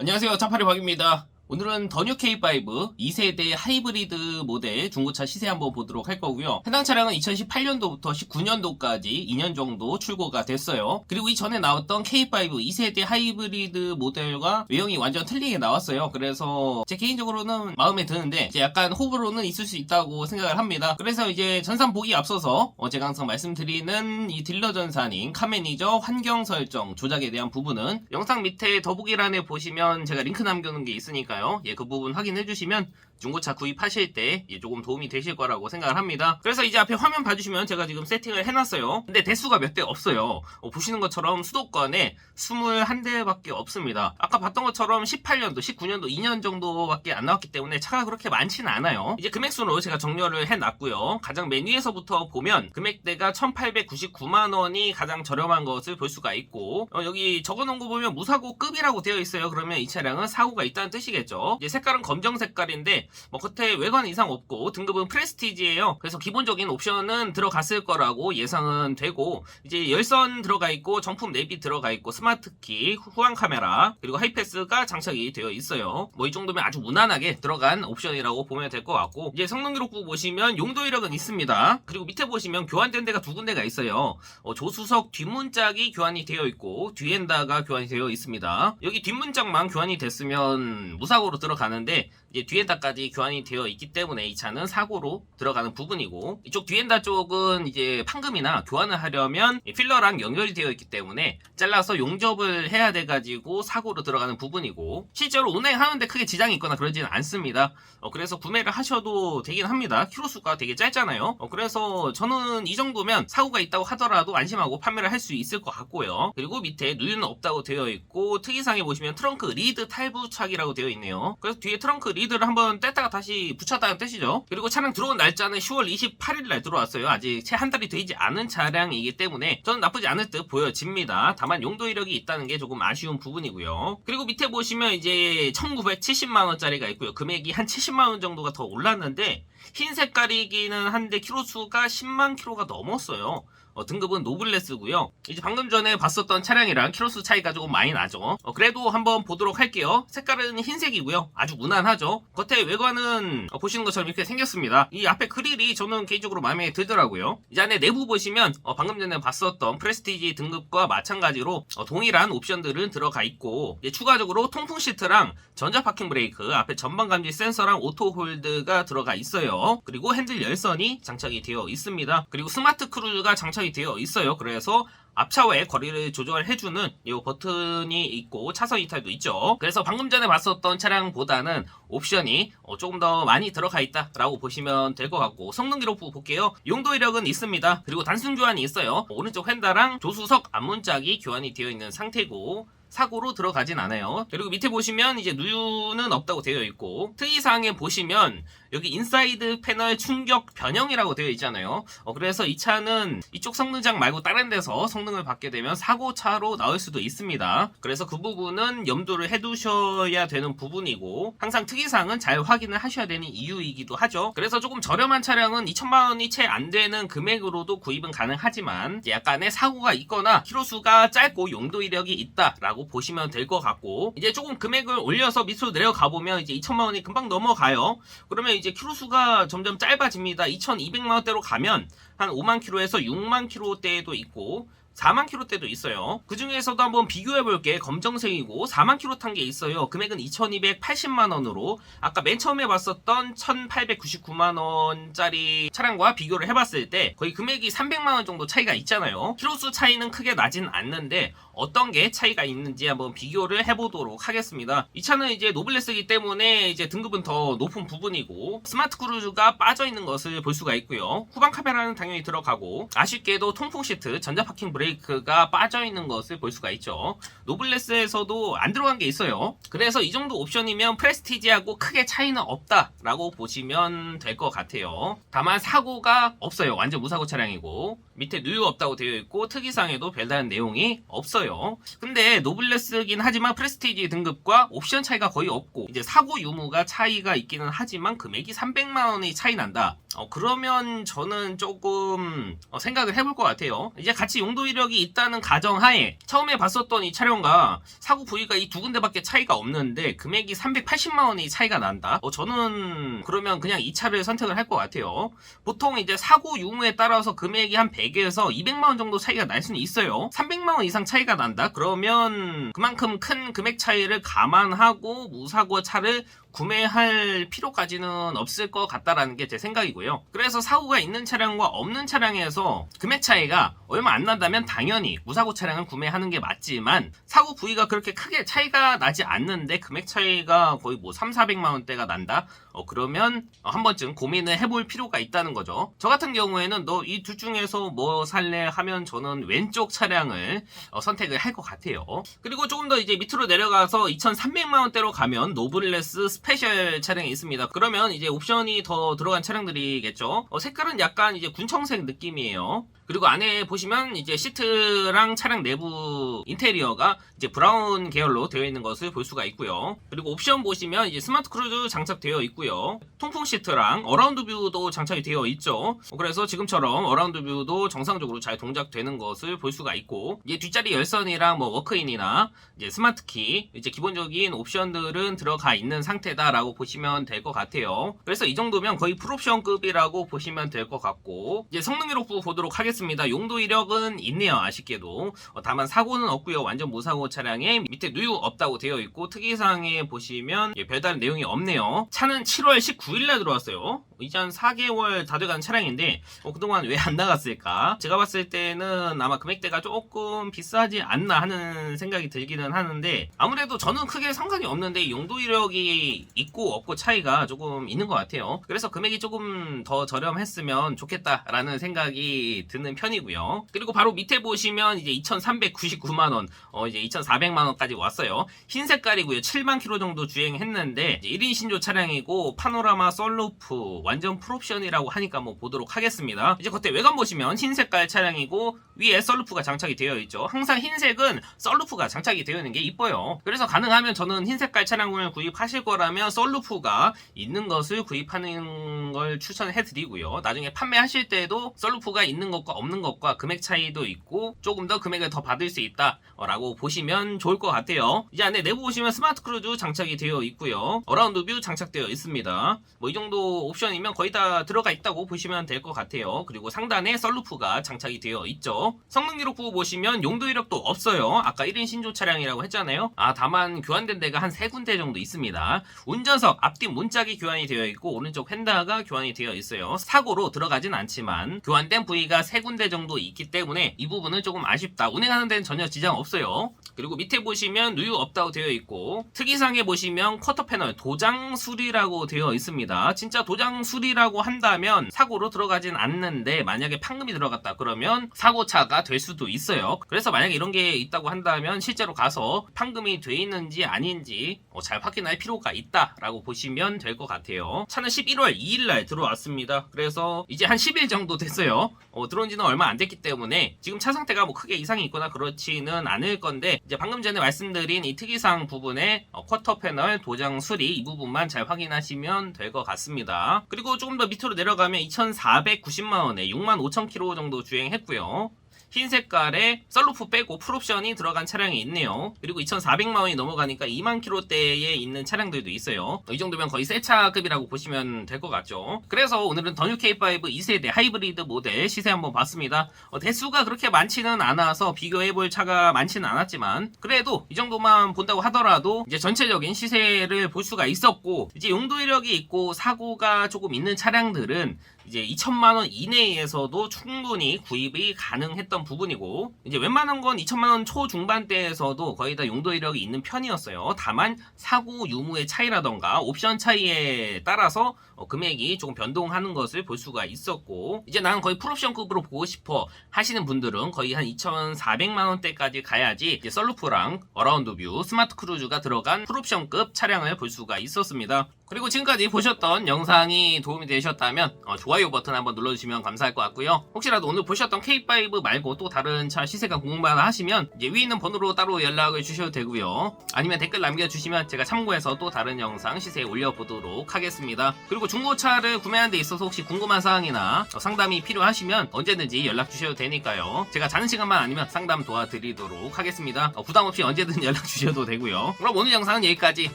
안녕하세요. 차파리 박입니다. 오늘은 더뉴 K5 2세대 하이브리드 모델 중고차 시세 한번 보도록 할 거고요. 해당 차량은 2018년도부터 19년도까지 2년 정도 출고가 됐어요. 그리고 이전에 나왔던 K5 2세대 하이브리드 모델과 외형이 완전 틀리게 나왔어요. 그래서 제 개인적으로는 마음에 드는데 이제 약간 호불호는 있을 수 있다고 생각을 합니다. 그래서 이제 전산 보기 앞서서 제가 항상 말씀드리는 이 딜러 전산인 카매니저 환경 설정 조작에 대한 부분은 영상 밑에 더보기란에 보시면 제가 링크 남겨놓은 게 있으니까요. 그 부분 확인해 주시면 중고차 구입하실 때 조금 도움이 되실 거라고 생각을 합니다. 그래서 이제 앞에 화면 봐주시면 제가 지금 세팅을 해놨어요. 근데 대수가 몇 대 없어요. 보시는 것처럼 수도권에 21대밖에 없습니다. 아까 봤던 것처럼 18년도, 19년도 2년 정도밖에 안 나왔기 때문에 차가 그렇게 많지는 않아요. 이제 금액순으로 제가 정렬을 해놨고요. 가장 맨 위에서부터 보면 금액대가 1899만원이 가장 저렴한 것을 볼 수가 있고 여기 적어놓은 거 보면 무사고급이라고 되어 있어요. 그러면 이 차량은 사고가 있다는 뜻이겠죠. 이제 색깔은 검정 색깔인데 겉에 외관 이상 없고 등급은 프레스티지예요. 그래서 기본적인 옵션은 들어갔을 거라고 예상은 되고 이제 열선 들어가 있고 정품 내비 들어가 있고 스마트키, 후방 카메라 그리고 하이패스가 장착이 되어 있어요. 이 정도면 아주 무난하게 들어간 옵션이라고 보면 될 것 같고 이제 성능 기록부 보시면 용도 이력은 있습니다. 그리고 밑에 보시면 교환된 데가 두 군데가 있어요. 조수석 뒷문짝이 교환이 되어 있고 뒤엔다가 교환이 되어 있습니다. 여기 뒷문짝만 교환이 됐으면 무사고로 들어가는데 이제 뒤엔다까지 교환이 되어 있기 때문에 이 차는 사고로 들어가는 부분이고 이쪽 뒤엔다 쪽은 이제 판금이나 교환을 하려면 필러랑 연결이 되어 있기 때문에 잘라서 용접을 해야 돼가지고 사고로 들어가는 부분이고 실제로 운행하는데 크게 지장이 있거나 그러지는 않습니다. 그래서 구매를 하셔도 되긴 합니다. 키로수가 되게 짧잖아요. 그래서 저는 이 정도면 사고가 있다고 하더라도 안심하고 판매를 할 수 있을 것 같고요. 그리고 밑에 누유는 없다고 되어 있고 특이사항에 보시면 트렁크 리드 탈부착이라고 되어 있네요. 그래서 뒤에 트렁크 리드를 한번 뗐다가 다시 붙였다는 뜻이죠. 그리고 차량 들어온 날짜는 10월 28일 날 들어왔어요. 아직 채 한 달이 되지 않은 차량이기 때문에 저는 나쁘지 않을 듯 보여집니다. 다만 용도 이력이 있다는 게 조금 아쉬운 부분이고요. 그리고 밑에 보시면 이제 1970만원짜리가 있고요. 금액이 한 70만원 정도가 더 올랐는데 흰 색깔이기는 한데 키로수가 10만 킬로가 넘었어요. 등급은 노블레스고요. 이제 방금 전에 봤었던 차량이랑 키로수 차이가 조금 많이 나죠. 그래도 한번 보도록 할게요. 색깔은 흰색이고요. 아주 무난하죠. 겉에 외관은 보시는 것처럼 이렇게 생겼습니다. 이 앞에 그릴이 저는 개인적으로 마음에 들더라고요. 이제 안에 내부 보시면 방금 전에 봤었던 프레스티지 등급과 마찬가지로 동일한 옵션들은 들어가 있고 이제 추가적으로 통풍 시트랑 전자 파킹 브레이크, 앞에 전방 감지 센서랑 오토 홀드가 들어가 있어요. 그리고 핸들 열선이 장착이 되어 있습니다. 그리고 스마트 크루즈가 장착이 되어 있어요. 그래서 앞차와의 거리를 조절해주는 이 버튼이 있고 차선 이탈도 있죠. 그래서 방금 전에 봤었던 차량보다는 옵션이 조금 더 많이 들어가 있다라고 보시면 될 것 같고 성능 기록부 볼게요. 용도 이력은 있습니다. 그리고 단순 교환이 있어요. 오른쪽 휀다랑 조수석 앞문짝이 교환이 되어 있는 상태고 사고로 들어가진 않아요. 그리고 밑에 보시면 이제 누유는 없다고 되어 있고 특이사항에 보시면 여기 인사이드 패널 충격 변형이라고 되어 있잖아요. 그래서 이 차는 이쪽 성능장 말고 다른 데서 성능을 받게 되면 사고차로 나올 수도 있습니다. 그래서 그 부분은 염두를 해두셔야 되는 부분이고 항상 특이사항은 잘 확인을 하셔야 되는 이유이기도 하죠. 그래서 조금 저렴한 차량은 2천만원이 채 안 되는 금액으로도 구입은 가능하지만 약간의 사고가 있거나 키로수가 짧고 용도 이력이 있다라고 보시면 될 것 같고 이제 조금 금액을 올려서 밑으로 내려가 보면 이제 2천만원이 금방 넘어가요. 그러면 이제 키로수가 점점 짧아집니다. 2200만원대로 가면 한 5만 킬로에서 6만 킬로대도 있고 4만 킬로대도 있어요. 그 중에서도 한번 비교해볼게. 검정색이고 4만 킬로 탄 게 있어요. 금액은 2280만원으로 아까 맨 처음에 봤었던 1899만원짜리 차량과 비교를 해봤을 때 거의 금액이 300만원 정도 차이가 있잖아요. 키로수 차이는 크게 나진 않는데 어떤 게 차이가 있는지 한번 비교를 해보도록 하겠습니다. 이 차는 이제 노블레스이기 때문에 이제 등급은 더 높은 부분이고 스마트 크루즈가 빠져있는 것을 볼 수가 있고요. 후방 카메라는 당연히 들어가고 아쉽게도 통풍 시트, 전자 파킹 브레이크가 빠져있는 것을 볼 수가 있죠. 노블레스에서도 안 들어간 게 있어요. 그래서 이 정도 옵션이면 프레스티지하고 크게 차이는 없다라고 보시면 될 것 같아요. 다만 사고가 없어요. 완전 무사고 차량이고 밑에 누유 없다고 되어 있고 특이사항에도 별다른 내용이 없어요. 있어요. 근데 노블레스긴 하지만 프레스티지 등급과 옵션 차이가 거의 없고 이제 사고 유무가 차이가 있기는 하지만 금액이 300만원이 차이 난다. 그러면 저는 조금 생각을 해볼 것 같아요. 이제 같이 용도 이력이 있다는 가정하에 처음에 봤었던 이 차량과 사고 부위가 이 두 군데밖에 차이가 없는데 금액이 380만원이 차이가 난다. 저는 그러면 그냥 이 차를 선택을 할 것 같아요. 보통 이제 사고 유무에 따라서 금액이 한 100에서 200만원 정도 차이가 날 수는 있어요. 300만원 이상 차이가 난다? 그러면 그만큼 큰 금액 차이를 감안하고 무사고 차를 구매할 필요까지는 없을 것 같다라는 게 제 생각이고요. 그래서 사고가 있는 차량과 없는 차량에서 금액 차이가 얼마 안 난다면 당연히 무사고 차량을 구매하는 게 맞지만 사고 부위가 그렇게 크게 차이가 나지 않는데 금액 차이가 거의 뭐 3,400만 원대가 난다? 그러면 한 번쯤 고민을 해볼 필요가 있다는 거죠. 저 같은 경우에는 너 이 둘 중에서 뭐 살래 하면 저는 왼쪽 차량을 선택을 할 것 같아요. 그리고 조금 더 이제 밑으로 내려가서 2,300만 원대로 가면 노블레스 스페셜 차량이 있습니다. 그러면 이제 옵션이 더 들어간 차량들이겠죠. 색깔은 약간 이제 군청색 느낌이에요. 그리고 안에 보시면 이제 시트랑 차량 내부 인테리어가 이제 브라운 계열로 되어 있는 것을 볼 수가 있고요. 그리고 옵션 보시면 이제 스마트 크루즈 장착되어 있고요. 통풍 시트랑 어라운드 뷰도 장착이 되어 있죠. 그래서 지금처럼 어라운드 뷰도 정상적으로 잘 동작되는 것을 볼 수가 있고, 이제 뒷자리 열선이랑 뭐 워크인이나 이제 스마트 키, 이제 기본적인 옵션들은 들어가 있는 상태다라고 보시면 될 것 같아요. 그래서 이 정도면 거의 풀옵션급이라고 보시면 될 것 같고, 이제 성능 기록부 보도록 하겠습니다. 용도 이력은 있네요. 아쉽게도. 다만 사고는 없고요. 완전 무사고 차량에 밑에 누유 없다고 되어 있고, 특이사항에 보시면 별다른 내용이 없네요. 차는 7월 19일날 들어왔어요. 이제 한 4개월 다 돼가는 차량인데 그동안 왜 안 나갔을까? 제가 봤을 때는 아마 금액대가 조금 비싸지 않나 하는 생각이 들기는 하는데, 아무래도 저는 크게 상관이 없는데 용도 이력이 있고 없고 차이가 조금 있는 것 같아요. 그래서 금액이 조금 더 저렴했으면 좋겠다라는 생각이 드는 편이고요. 그리고 바로 밑에 보시면 이제 2,399만원, 이제 2,400만원까지 왔어요. 흰 색깔이고요. 7만 킬로 정도 주행했는데 1인 신조 차량이고 파노라마 썬루프 완전 풀옵션이라고 하니까 뭐 보도록 하겠습니다. 이제 겉에 외관 보시면 흰 색깔 차량이고 위에 썬루프가 장착이 되어 있죠. 항상 흰색은 썬루프가 장착이 되어 있는 게 이뻐요. 그래서 가능하면 저는 흰 색깔 차량을 구입하실 거라면 썬루프가 있는 것을 구입하는 걸 추천해 드리고요. 나중에 판매하실 때도 썬루프가 있는 것과 없는 것과 금액 차이도 있고 조금 더 금액을 더 받을 수 있다 라고 보시면 좋을 것 같아요. 이제 안에 내부 보시면 스마트 크루즈 장착이 되어 있고요. 어라운드 뷰 장착되어 있습니다. 뭐 이 정도 옵션이면 거의 다 들어가 있다고 보시면 될 것 같아요. 그리고 상단에 썬루프가 장착이 되어 있죠. 성능 기록부 보시면 용도 이력도 없어요. 아까 1인 신조 차량이라고 했잖아요. 다만 교환된 데가 한 3군데 정도 있습니다. 운전석 앞뒤 문짝이 교환이 되어 있고 오른쪽 휀다가 교환이 되어 있어요. 사고로 들어가진 않지만 교환된 부위가 3군데 정도 있기 때문에 이 부분은 조금 아쉽다. 운행하는 데는 전혀 지장 없어요. 그리고 밑에 보시면 누유 없다고 되어 있고, 특이사항에 보시면 쿼터 패널 도장 수리라고 되어 있습니다. 진짜 도장 수리라고 한다면 사고로 들어가진 않는데 만약에 판금이 들어갔다 그러면 사고차가 될 수도 있어요. 그래서 만약에 이런 게 있다고 한다면 실제로 가서 판금이 돼 있는지 아닌지 잘 확인할 필요가 있다라고 보시면 될 것 같아요. 차는 11월 2일날 들어왔습니다. 그래서 이제 한 10일 정도 됐어요. 들어온 지는 얼마 안 됐기 때문에 지금 차 상태가 뭐 크게 이상이 있거나 그렇지는 않을 건데, 이제 방금 전에 말씀드린 이 특이사항 부분에 쿼터 패널 도장 수리 이 부분만 잘 확인하시면 될 것 같습니다. 그리고 조금 더 밑으로 내려가면 2,490만원에 65,000km 정도 주행했고요. 흰 색깔에 썬루프 빼고 풀옵션이 들어간 차량이 있네요. 그리고 2,400만원이 넘어가니까 2만 킬로대에 있는 차량들도 있어요. 이 정도면 거의 새 차급이라고 보시면 될 것 같죠. 그래서 오늘은 더뉴 K5 2세대 하이브리드 모델 시세 한번 봤습니다. 대수가 그렇게 많지는 않아서 비교해볼 차가 많지는 않았지만 그래도 이 정도만 본다고 하더라도 이제 전체적인 시세를 볼 수가 있었고, 이제 용도 이력이 있고 사고가 조금 있는 차량들은 이제 2천만원 이내에서도 충분히 구입이 가능했던 부분이고, 이제 웬만한 건 2천만원 초중반대에서도 거의 다 용도 이력이 있는 편이었어요. 다만 사고 유무의 차이라던가 옵션 차이에 따라서 금액이 조금 변동하는 것을 볼 수가 있었고, 이제 나는 거의 풀옵션급으로 보고 싶어 하시는 분들은 거의 한 2,400만원대까지 가야지 이제 썬루프랑 어라운드 뷰, 스마트 크루즈가 들어간 풀옵션급 차량을 볼 수가 있었습니다. 그리고 지금까지 보셨던 영상이 도움이 되셨다면 좋아요 버튼 한번 눌러주시면 감사할 것 같고요. 혹시라도 오늘 보셨던 K5 말고 또 다른 차 시세가 궁금하다 하시면 이제 위에 있는 번호로 따로 연락을 주셔도 되고요. 아니면 댓글 남겨주시면 제가 참고해서 또 다른 영상 시세에 올려보도록 하겠습니다. 그리고 중고차를 구매하는 데 있어서 혹시 궁금한 사항이나 상담이 필요하시면 언제든지 연락 주셔도 되니까요. 제가 자는 시간만 아니면 상담 도와드리도록 하겠습니다. 부담 없이 언제든 연락 주셔도 되고요. 그럼 오늘 영상은 여기까지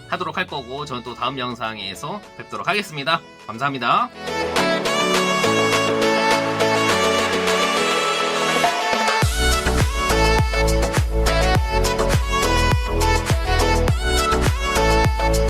하도록 할 거고 저는 또 다음 영상에서 뵙도록 하겠습니다. 감사합니다.